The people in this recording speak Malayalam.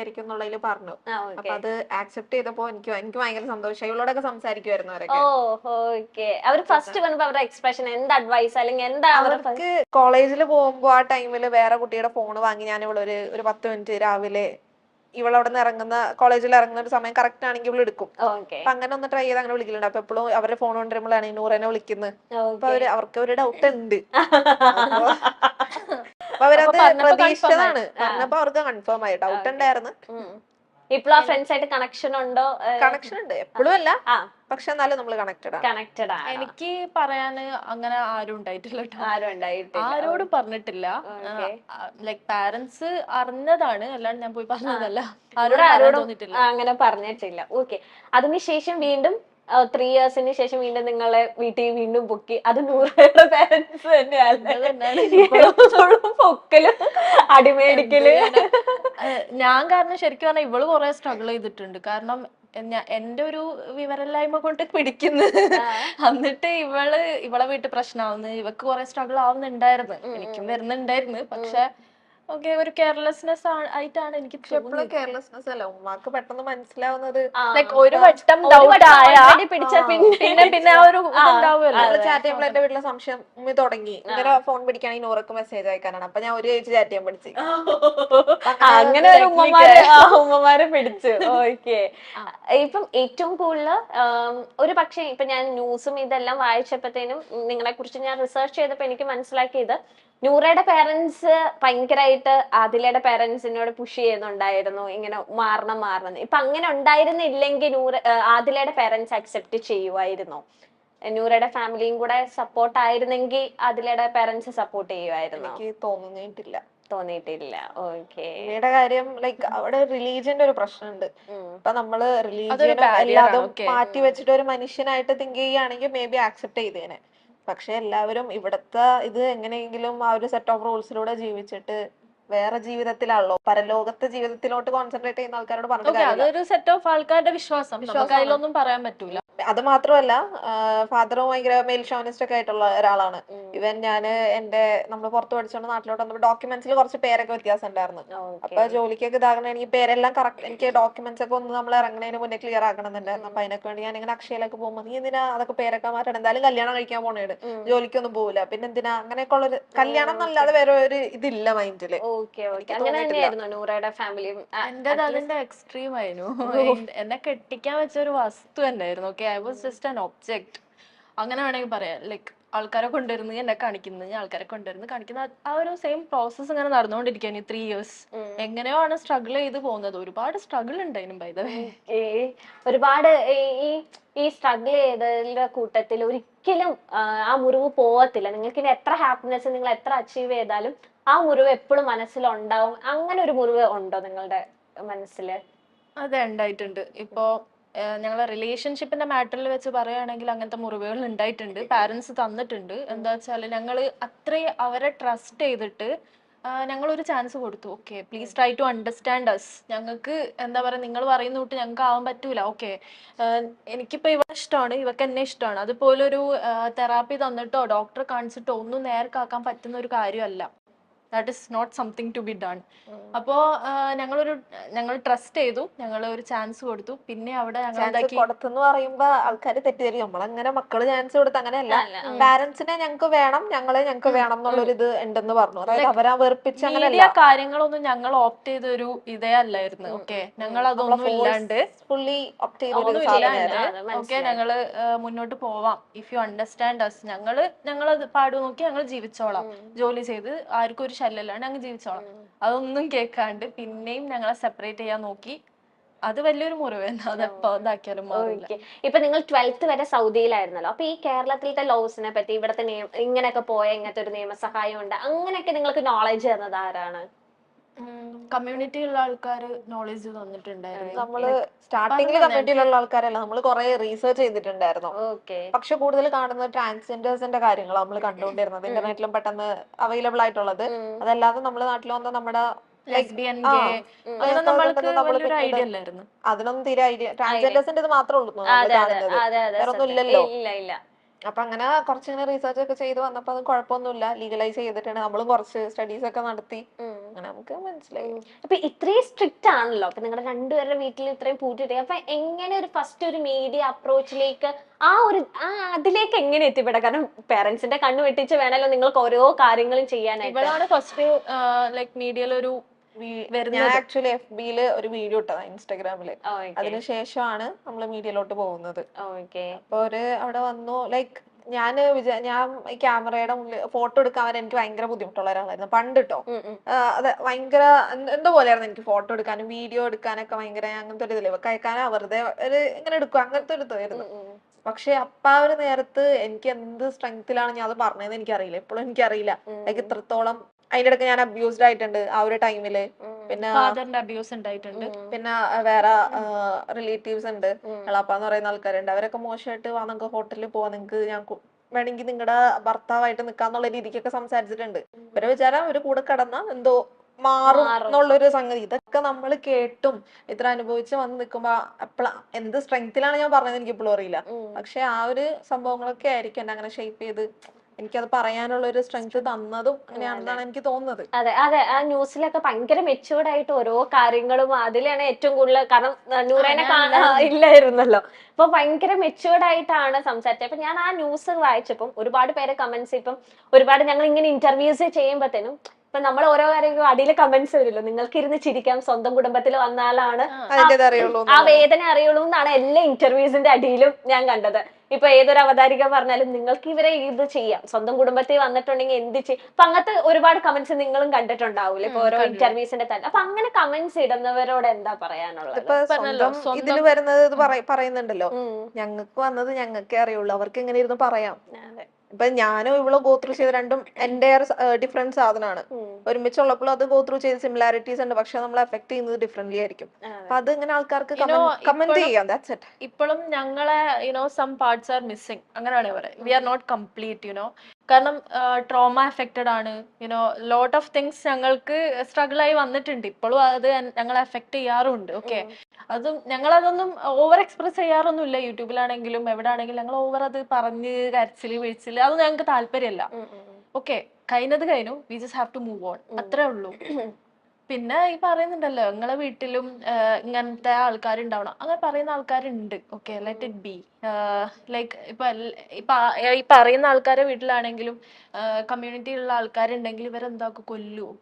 ആയിരിക്കും എന്നുള്ളതിൽ പറഞ്ഞു. അപ്പൊ ഓക്കെ. അത് ആക്സെപ്റ്റ് ചെയ്തപ്പോ എനിക്ക് ഭയങ്കര സന്തോഷമായി. ഇവളോടൊക്കെ സംസാരിക്കുമായിരുന്നു അവരൊക്കെ. ഓക്കെ. അവര് ഫസ്റ്റ് വന്നപ്പോ അവരുടെ എക്സ്പ്രഷൻ എന്ത് അഡ്വൈസ് അല്ലെങ്കിൽ എന്താ അവർക്ക് കോളേജിൽ പോകുമ്പോ ആ ടൈമിൽ വേറെ കുട്ടിയുടെ ഫോൺ വാങ്ങി ഞാൻ ഇവളൊരു 10 മിനിറ്റ് രാവിലെ ഇവളവിടെ നിന്ന് ഇറങ്ങുന്ന കോളേജിൽ ഇറങ്ങുന്ന ഒരു സമയം കറക്റ്റ് ആണെങ്കിൽ ഇവള് എടുക്കും. ഓക്കെ. അപ്പൊ അങ്ങനെ ഒന്ന് ട്രൈ ചെയ്ത് അങ്ങനെ വിളിക്കലുണ്ട്. അപ്പൊ എപ്പോഴും അവരുടെ ഫോൺ കൊണ്ടുവരുമ്പോഴാണ് നൂറനെ വിളിക്കുന്നത്. അപ്പൊ ഓക്കെ. അവർക്ക് ഒരു ഡൗട്ട് ഉണ്ട്. അപ്പൊ അവരത് പ്രതീക്ഷിച്ചതാണ്. പറഞ്ഞപ്പോ അവർക്ക് കൺഫേം ആയി. ഡൗട്ട് ഉണ്ടായിരുന്നു. ഇപ്പോഴും ആ ഫ്രണ്ട്സ് ആയിട്ട് കണക്ഷൻ ഉണ്ടോ? കണക്ഷൻ ഉണ്ട്, എപ്പോഴും അല്ല, പക്ഷെ എന്നാലും നമ്മൾ കണക്റ്റഡ് ആണ്. കണക്റ്റഡ് ആണ്. എനിക്ക് പറയാന് അങ്ങനെ ആരും ഉണ്ടായിട്ടില്ല കേട്ടോ. ആരും ഉണ്ടായിട്ടില്ല. ആരോടും പറഞ്ഞിട്ടില്ല. ലൈക് പാരന്റ്സ് അറിഞ്ഞതാണ്, അല്ലാണ്ട് ഞാൻ പോയി പറഞ്ഞതല്ല. ആരോടും തോന്നിട്ടില്ല, അങ്ങനെ പറഞ്ഞിട്ടില്ല. ഓക്കെ. അതിനുശേഷം വീണ്ടും 3 ഇയേഴ്സിന് ശേഷം വീണ്ടും നിങ്ങളെ വീട്ടിൽ വീണ്ടും പൊക്കി. അത് നൂറയുടെ പാരന്റ്സ് തന്നെയാണ് പൊക്കലും അടിമേടിക്കല്. ഞാൻ കാരണം ശരിക്കും പറഞ്ഞാൽ ഇവള് കുറെ സ്ട്രഗിൾ ചെയ്തിട്ടുണ്ട്. കാരണം എന്റെ ഒരു വിവരമില്ലായ്മ കൊണ്ട് പിടിക്കുന്നു. എന്നിട്ട് ഇവളെ വീട്ടിൽ പ്രശ്നമാവുന്നു. ഇവക്ക് കുറെ സ്ട്രഗിൾ ആവുന്നുണ്ടായിരുന്നു, എനിക്കും വരുന്നുണ്ടായിരുന്നു. പക്ഷെ ഓക്കെ, ഒരു കെയർലെസ്നെസ് ആയിട്ടാണ് എനിക്ക് എപ്പോഴും കെയർലെസ്നെസ് അല്ല, ഉമ്മാക്ക് പെട്ടെന്ന് മനസ്സിലാവുന്നത്. ലൈക്ക് ഒരു വട്ടം ഡൗട്ട് ആയ പിടിച്ച പിന്നെ ആ ഒരു ഇതുണ്ടാവുമല്ലോ. ചാറ്റ് ചെയ്യുമ്പോൾ എന്റെ വീട്ടിലെ സംശയം ഉമ്മി തുടങ്ങി. ഇങ്ങനെ ഫോൺ പിടിക്കുകയാണെങ്കിൽ നൂറക്ക് മെസ്സേജ് അയക്കാനാണ്. അപ്പൊ ഞാൻ ഒരു ചേച്ചി ചാറ്റ് ചെയ്യാൻ പഠിച്ചു. അങ്ങനെ ഒരു ഉമ്മമാരെ പിടിച്ചു. ഓക്കെ. ഇപ്പം ഏറ്റവും കൂടുതൽ ഒരു പക്ഷേ ഇപ്പൊ ഞാൻ ന്യൂസും ഇതെല്ലാം വായിച്ചപ്പോഴത്തേനും നിങ്ങളെ കുറിച്ച് ഞാൻ റിസർച്ച് ചെയ്തപ്പോ എനിക്ക് മനസ്സിലാക്കിയത് നൂറയുടെ പേരൻസ് ഭയങ്കരമായിട്ട് ആദിലയുടെ പേരൻസിനോട് പുഷ് ചെയ്യുന്നുണ്ടായിരുന്നു, ഇങ്ങനെ മാറണം. ഇപ്പൊ അങ്ങനെ ഉണ്ടായിരുന്നില്ലെങ്കിൽ ആദിലയുടെ പേരൻസ് അക്സെപ്റ്റ് ചെയ്യുമായിരുന്നോ? നൂറയുടെ ഫാമിലിയും കൂടെ സപ്പോർട്ട് ആയിരുന്നെങ്കിൽ ആദിലയുടെ പേരൻസ് സപ്പോർട്ട് ചെയ്യുമായിരുന്നോ? എനിക്ക് തോന്നിയിട്ടില്ല. ഓക്കെ. ഇവയുടെ കാര്യം ലൈക്ക് അവിടെ റിലീജിയന്റെ ഒരു പ്രശ്നമുണ്ട്. ഇപ്പൊ നമ്മള് റിലീജിയനും എല്ലാതും മാറ്റി വെച്ചിട്ട് ഒരു മനുഷ്യനായിട്ട് തിങ്ക് ചെയ്യുകയാണെങ്കിൽ മേ ബി ആക്സെപ്റ്റ് ചെയ്തേനെ. പക്ഷെ എല്ലാവരും ഇവിടത്തെ ഇത് എങ്ങനെയെങ്കിലും ആ ഒരു സെറ്റ് ഓഫ് റൂൾസിലൂടെ ജീവിച്ചിട്ട് വേറെ ജീവിതത്തിലാണല്ലോ, പരലോകത്തെ ജീവിതത്തിലോട്ട് കോൺസെൻട്രേറ്റ് ചെയ്യുന്ന ആൾക്കാരോട് പറഞ്ഞിട്ട് അതൊരു സെറ്റ് ഓഫ് ആൾക്കാരുടെ വിശ്വാസം, അതിലൊന്നും പറയാൻ പറ്റൂല. അത് മാത്രമല്ല ഫാദറും ഭയങ്കര മെയിൽ ഷോവിനിസ്റ്റ് ഒക്കെ ആയിട്ടുള്ള ഒരാളാണ്. ഇവൻ നമ്മൾ പുറത്ത് പഠിച്ചോണ്ട് നാട്ടിലോട്ട് വന്നപ്പോൾ ഡോക്യുമെന്റ്സിൽ കുറച്ച് പേരൊക്കെ വ്യത്യാസം ഉണ്ടായിരുന്നു. അപ്പൊ ജോലിക്കൊക്കെ ഇതാകണ എനിക്ക് പേരെല്ലാം കറക്റ്റ്, എനിക്ക് ഡോക്യുമെന്റ്സ് ഒക്കെ ഒന്ന് നമ്മൾ ഇറങ്ങുന്നതിന് മുന്നേ ക്ലിയർ ആക്കണമെന്നുണ്ടായിരുന്നു. അപ്പൊ അതിനൊക്കെ വേണ്ടി ഞാൻ ഇങ്ങനെ അക്ഷയയിലൊക്കെ പോകുമ്പോൾ നീ എന്തിനാ അതൊക്കെ പേരൊക്കെ മാറ്റണം, എന്തായാലും കല്യാണം കഴിക്കാൻ പോണേട്, ജോലിക്കൊന്നും പോകില്ല, പിന്നെ എന്തിനാ അങ്ങനെയൊക്കെ ഉള്ളൊരു കല്യാണം എന്നല്ലാതെ വേറെ ഒരു ഇതില്ല മൈൻഡില്. അതിന്റെ എക്സ്ട്രീം ആയിരുന്നു. എന്നെ കെട്ടിക്കാൻ വെച്ച ഒരു വസ്തു തന്നെയായിരുന്നു. Okay, I was just an object, അങ്ങനെ വേണമെങ്കിൽ പറയാം. ലൈക്ക് ആൾക്കാരെ കൊണ്ടുവരുന്നത്, എന്നെ കാണിക്കുന്നത്, ആൾക്കാരെ കൊണ്ടുവരുന്നത് കാണിക്കുന്ന, ആ ഒരു സെയിം പ്രോസസ് ഇങ്ങനെ നടന്നുകൊണ്ടിരിക്കുകയാണ് 3 ഇയേഴ്സ്. എങ്ങനെയോ ആണ് സ്ട്രഗിൾ ചെയ്ത് പോകുന്നത്. ഒരുപാട് സ്ട്രഗിൾ ഉണ്ടായിരുന്നു ബൈ ദ വേ. ഒരുപാട് ഈ സ്ട്രഗിൾ ചെയ്തതിന്റെ കൂട്ടത്തിൽ ഒരിക്കലും ആ മുറിവ് പോവത്തില്ല. നിങ്ങൾക്ക് ഇനി എത്ര ഹാപ്പിനെസ് നിങ്ങൾ എത്ര അച്ചീവ് ചെയ്താലും ആ മുറിവ് എപ്പോഴും മനസ്സിലുണ്ടാവും. അങ്ങനെ ഒരു മുറിവ് ഉണ്ടോ നിങ്ങളുടെ മനസ്സില്? അതെ, ഉണ്ടായിട്ടുണ്ട്. ഇപ്പോ ഞങ്ങളെ റിലേഷൻഷിപ്പിന്റെ മാറ്ററിൽ വെച്ച് പറയുകയാണെങ്കിൽ അങ്ങനത്തെ മുറിവുകൾ ഉണ്ടായിട്ടുണ്ട്. പാരന്റ്സ് തന്നിട്ടുണ്ട്. എന്താ വെച്ചാൽ ഞങ്ങള് അത്രയും അവരെ ട്രസ്റ്റ് ചെയ്തിട്ട് ഞങ്ങളൊരു ചാൻസ് കൊടുത്തു. Okay, please try to understand us. ഞങ്ങൾക്ക് എന്താ പറയുക, നിങ്ങൾ പറയുന്ന കൂട്ട് ഞങ്ങൾക്ക് ആവാൻ പറ്റൂല. ഓക്കെ, എനിക്കിപ്പോ ഇവ ഇഷ്ടമാണ്, ഇവക്ക് എന്നെ ഇഷ്ടമാണ്. അതുപോലെ ഒരു തെറാപ്പി തന്നിട്ടോ ഡോക്ടറെ കാണിച്ചിട്ടോ ഒന്നും നേർക്കാക്കാൻ പറ്റുന്ന ഒരു കാര്യമല്ല. That is not something to be done. അപ്പോ ഞങ്ങൾ ട്രസ്റ്റ് ചെയ്തു, ഞങ്ങൾ ഒരു ചാൻസ് കൊടുത്തു. പിന്നെ അവിടെ കൊടുത്തെന്ന് പറയുമ്പോ ആൾക്കാർ തെറ്റിദ്ധരിക്കും, നമ്മളങ്ങനെ മക്കള് ചാൻസ് കൊടുത്ത് അങ്ങനെയല്ല. പാരന്റ്സിനെ ഞങ്ങൾക്ക് വേണം, ഞങ്ങൾക്ക് വേണം എന്നുള്ളൊരു ഇത് ഉണ്ടെന്ന് പറഞ്ഞു. അതായത് അവരാ വെറുപ്പിച്ച് അങ്ങനെയല്ല. കാര്യങ്ങളൊന്നും ഞങ്ങൾ ഓപ്റ്റ് ചെയ്ത ഒരു ഇതേ അല്ലായിരുന്നു. ഓക്കെ, ഞങ്ങൾ അതൊന്നും ഇല്ലാണ്ട് ഫുള്ളി ഓപ്റ്റ് ചെയ്ത ഓക്കെ, ഞങ്ങള് മുന്നോട്ട് പോവാം, ഇഫ് യു അണ്ടർസ്റ്റാൻഡ് അസ്. ഞങ്ങളത് പാടു നോക്കി ഞങ്ങൾ ജീവിച്ചോളാം, ജോലി ചെയ്ത് ആർക്കും ഒരു ശല്യമില്ലാണ്ട് ഞങ്ങൾ ജീവിച്ചോളാം. അതൊന്നും കേൾക്കാണ്ട് പിന്നെയും ഞങ്ങളെ സെപ്പറേറ്റ് ചെയ്യാൻ നോക്കി. അത് വലിയൊരു മുറിവായിരുന്നു. അതെപ്പോ ഇതാക്കിയാലും മാറില്ല. ഇപ്പൊ നിങ്ങൾ 12th വരെ സൗദിയിലായിരുന്നല്ലോ. അപ്പൊ ഈ കേരളത്തിലത്തെ ലോസിനെ പറ്റി, ഇവിടത്തെ ഇങ്ങനെയൊക്കെ പോയ ഇങ്ങനത്തെ ഒരു നിയമസഹായം ഉണ്ട്, അങ്ങനെയൊക്കെ നിങ്ങൾക്ക് നോളജ് തന്നത് ആരാണ്? കമ്മ്യൂണിറ്റിയിലുള്ള ആൾക്കാർ നോളജ് തന്നിട്ടുണ്ടായിരുന്നു. നമ്മള് സ്റ്റാർട്ടിങ്ങിൽ കമ്മ്യൂണിറ്റിയിലുള്ള ആൾക്കാരല്ല, നമ്മൾ കുറെ റീസെർച്ച് ചെയ്തിട്ടുണ്ടായിരുന്നു. പക്ഷെ കൂടുതൽ കാണുന്നത് ട്രാൻസ്ജെൻഡേഴ്സിന്റെ കാര്യങ്ങൾ നമ്മൾ കണ്ടുകൊണ്ടിരുന്നത്, ഇന്റർനെറ്റിലും പെട്ടെന്ന് അവൈലബിൾ ആയിട്ടുള്ളത്. അതല്ലാതെ നമ്മുടെ നാട്ടിൽ വന്ന നമ്മുടെ അതിനൊന്നും തീരെ ഐഡിയ, ട്രാൻസ്ജെൻഡേഴ്സിന്റെ ഇത് മാത്രമേ ഉള്ളൂ വേറൊന്നും ഇല്ലല്ലോ. അപ്പൊ അങ്ങനെ കുറച്ചിങ്ങനെ റീസെർച്ച് ഒക്കെ ചെയ്ത് വന്നപ്പോ അത് കുഴപ്പമൊന്നുമില്ല, ലീഗലൈസ് ചെയ്തിട്ടുണ്ട്. നമ്മളും കുറച്ച് സ്റ്റഡീസ് ഒക്കെ നടത്തി അങ്ങനെ നമുക്ക് മനസ്സിലായി. അപ്പൊ ഇത്രയും സ്ട്രിക്റ്റ് ആണല്ലോ, അപ്പൊ നിങ്ങളുടെ രണ്ടുപേരുടെ വീട്ടിൽ ഇത്രയും പൂട്ടിട്ട്, അപ്പൊ എങ്ങനെ ഒരു ഫസ്റ്റ് ഒരു മീഡിയ അപ്രോച്ചിലേക്ക് അതിലേക്ക് എങ്ങനെ എത്തിപ്പെടാം? കാരണം പേരൻസിന്റെ കണ്ണു വെട്ടിച്ച് വേണമല്ലോ നിങ്ങൾക്ക് ഓരോ കാര്യങ്ങളും ചെയ്യാനായിട്ട്. ഇവളാണ് ഫസ്റ്റ് ലൈക് മീഡിയയിലൊരു ഞാൻ ആക്ച്വലി FB-ല് ഒരു വീഡിയോ ഇട്ടതാ ഇൻസ്റ്റാഗ്രാമില്. അതിനുശേഷമാണ് നമ്മള് മീഡിയയിലോട്ട് പോകുന്നത്. അപ്പൊ അവിടെ വന്നു ലൈക്ക് ഞാൻ ഈ ക്യാമറയുടെ മുന്നിൽ ഫോട്ടോ എടുക്കാൻ വരെ എനിക്ക് ഭയങ്കര ബുദ്ധിമുട്ടുള്ള ഒരാളായിരുന്നു പണ്ട് ട്ടോ. അത് ഭയങ്കര എന്തോ പോലെയായിരുന്നു എനിക്ക് ഫോട്ടോ എടുക്കാനും വീഡിയോ എടുക്കാനൊക്കെ ഭയങ്കര അങ്ങനത്തെ ഒരു ഇതില് കയക്കാനോ വെറുതെ ഒരു ഇങ്ങനെ എടുക്കും അങ്ങനത്തെ ഒരു ഇതായിരുന്നു. പക്ഷെ അപ്പ ആ ഒരു നേരത്ത് എനിക്ക് എന്ത് സ്ട്രെങ്ത്തിലാണ് ഞാൻ അത് പറഞ്ഞതെന്ന് എനിക്കറിയില്ല, ഇപ്പോഴും എനിക്കറിയില്ല. ലൈക്ക് ഇത്രത്തോളം അതിന്റെ ഇടയ്ക്ക് ഞാൻ അബ്യൂസ്ഡ് ആയിട്ടുണ്ട് ആ ഒരു ടൈമില്. പിന്നെ ഫാദറിന്റെ അബ്യൂസ് ഉണ്ടായിട്ടുണ്ട്. പിന്നെ വേറെ റിലേറ്റീവ്സ് ഉണ്ട്, എളാപ്പാന്ന് പറയുന്ന ആൾക്കാരുണ്ട്. അവരൊക്കെ മോശമായിട്ട് വാ നിങ്ങൾക്ക് ഹോട്ടലിൽ പോവാ, നിങ്ങൾക്ക് ഞാൻ വേണമെങ്കിൽ നിങ്ങളുടെ ഭർത്താവായിട്ട് നിക്കാന്നുള്ള രീതിക്കൊക്കെ സംസാരിച്ചിട്ടുണ്ട്. ഇവരെ വിചാരം ഒരു കൂടെ കിടന്ന എന്തോ മാറും എന്നുള്ളൊരു സംഗതി. ഇതൊക്കെ നമ്മൾ കേട്ടും ഇത്ര അനുഭവിച്ച് വന്ന് നിൽക്കുമ്പോ എന്ത് സ്ട്രെങ്ത്തിലാണ് ഞാൻ പറഞ്ഞത് എനിക്ക് ഇപ്പോഴും അറിയില്ല. പക്ഷെ ആ ഒരു സംഭവങ്ങളൊക്കെ ആയിരിക്കും എന്നെ അങ്ങനെ ഷേപ്പ് ചെയ്ത് എനിക്കത് പറയാനുള്ള ഒരു സ്ട്രെങ്ത് തന്നതും അങ്ങനെയാണെന്നാണ് എനിക്ക് തോന്നുന്നത്. അതെ അതെ, ആ ന്യൂസിലൊക്കെ ഭയങ്കര മെച്യൂർഡ് ആയിട്ട് ഓരോ കാര്യങ്ങളും അതിലാണ് ഏറ്റവും കൂടുതൽ. കാരണം നൂറേനെ ഇല്ലായിരുന്നല്ലോ, അപ്പൊ ഭയങ്കര മെച്യൂർഡ് ആയിട്ടാണ് സംസാരിച്ചത്. അപ്പൊ ഞാൻ ആ ന്യൂസ് വായിച്ചപ്പം ഒരുപാട് പേരെ കമന്റ്സ്, ഇപ്പം ഒരുപാട് ഞങ്ങൾ ഇങ്ങനെ ഇന്റർവ്യൂസ് ചെയ്യുമ്പോഴത്തേനും ഇപ്പൊ നമ്മൾ ഓരോ കാര്യങ്ങളും അടിയിൽ കമന്റ്സ് വരുമല്ലോ, നിങ്ങൾക്ക് ഇരുന്ന് ചിരിക്കാം, സ്വന്തം കുടുംബത്തിൽ വന്നാലാണ് ആ വേദന അറിയുള്ളൂ എന്നാണ് എല്ലാ ഇന്റർവ്യൂസിന്റെ അടിയിലും ഞാൻ കണ്ടത്. ഇപ്പൊ ഏതൊരു അവതാരിക പറഞ്ഞാലും നിങ്ങൾക്ക് ഇവരെ ഇത് ചെയ്യാം, സ്വന്തം കുടുംബത്തിൽ വന്നിട്ടുണ്ടെങ്കിൽ എന്ത് ചെയ്യും. അപ്പൊ അങ്ങനത്തെ ഒരുപാട് കമന്റ്സ് നിങ്ങളും കണ്ടിട്ടുണ്ടാവൂലേ ഇപ്പൊ ഓരോ ഇന്റർവ്യൂസിന്റെ തന്നെ. അപ്പൊ അങ്ങനെ കമന്റ്സ് ഇടുന്നവരോട് എന്താ പറയാനുള്ളത്? ഇതില് വരുന്നത് ഇത് പറയുന്നുണ്ടല്ലോ, ഞങ്ങൾക്ക് വന്നത് ഞങ്ങൾക്കേ അറിയുള്ളൂ, അവർക്ക് എങ്ങനെ ഇരുന്ന് പറയാം. ഇപ്പൊ ഞാനും ഇവള് ഗോത്രൂ ചെയ്ത് രണ്ടും എന്റെ ഡിഫറെന്റ് സാധനമാണ്. ഒരുമിച്ചുള്ളപ്പോഴും അത് ഗോത്രൂ ചെയ്ത് സിമിലാരിറ്റീസ് ഉണ്ട്, പക്ഷെ നമ്മൾ എഫക്ട് ചെയ്യുന്നത് ഡിഫറെന്റ്ലി ആയിരിക്കും. അപ്പൊ അത് ഇങ്ങനെ ആൾക്കാർക്ക് കമന്റ് ചെയ്യാം. That's it. ഇപ്പോഴും ഞങ്ങളെ സം പാർട്സ് ആർ മിസ്സിംഗ്, അങ്ങനെയാണ് പറയുന്നത്. വി ആർ നോട്ട് കംപ്ലീറ്റ് കാരണം ട്രോമ എഫക്റ്റഡ് ആണ്. ലോട്ട് ഓഫ് തിങ്സ് ഞങ്ങൾക്ക് സ്ട്രഗിൾ ആയി വന്നിട്ടുണ്ട്. ഇപ്പോഴും അത് ഞങ്ങളെ എഫക്ട് ചെയ്യാറുണ്ട്. ഓക്കെ, അതും ഞങ്ങളതൊന്നും ഓവർ എക്സ്പ്രസ് ചെയ്യാറൊന്നുമില്ല. യൂട്യൂബിലാണെങ്കിലും എവിടെ ആണെങ്കിലും ഞങ്ങൾ ഓവർ അത് പറഞ്ഞ് കരച്ചില് വീഴ്ചില് അതൊന്നും ഞങ്ങൾക്ക് താല്പര്യമല്ല. ഓക്കെ, കഴിഞ്ഞത് കഴിഞ്ഞു, we just have to move on, അത്രേ ഉള്ളൂ. പിന്നെ ഈ പറയുന്നുണ്ടല്ലോ നിങ്ങളെ വീട്ടിലും ഇങ്ങനത്തെ ആൾക്കാരുണ്ടാവണം, അങ്ങനെ പറയുന്ന ആൾക്കാരുണ്ട്. Okay, let it be. Like ഈ പറയുന്ന ആൾക്കാരെ വീട്ടിലാണെങ്കിലും കമ്മ്യൂണിറ്റിയിലുള്ള ആൾക്കാരുണ്ടെങ്കിൽ ഇവരെന്താക്കും, കൊല്ലുവോ?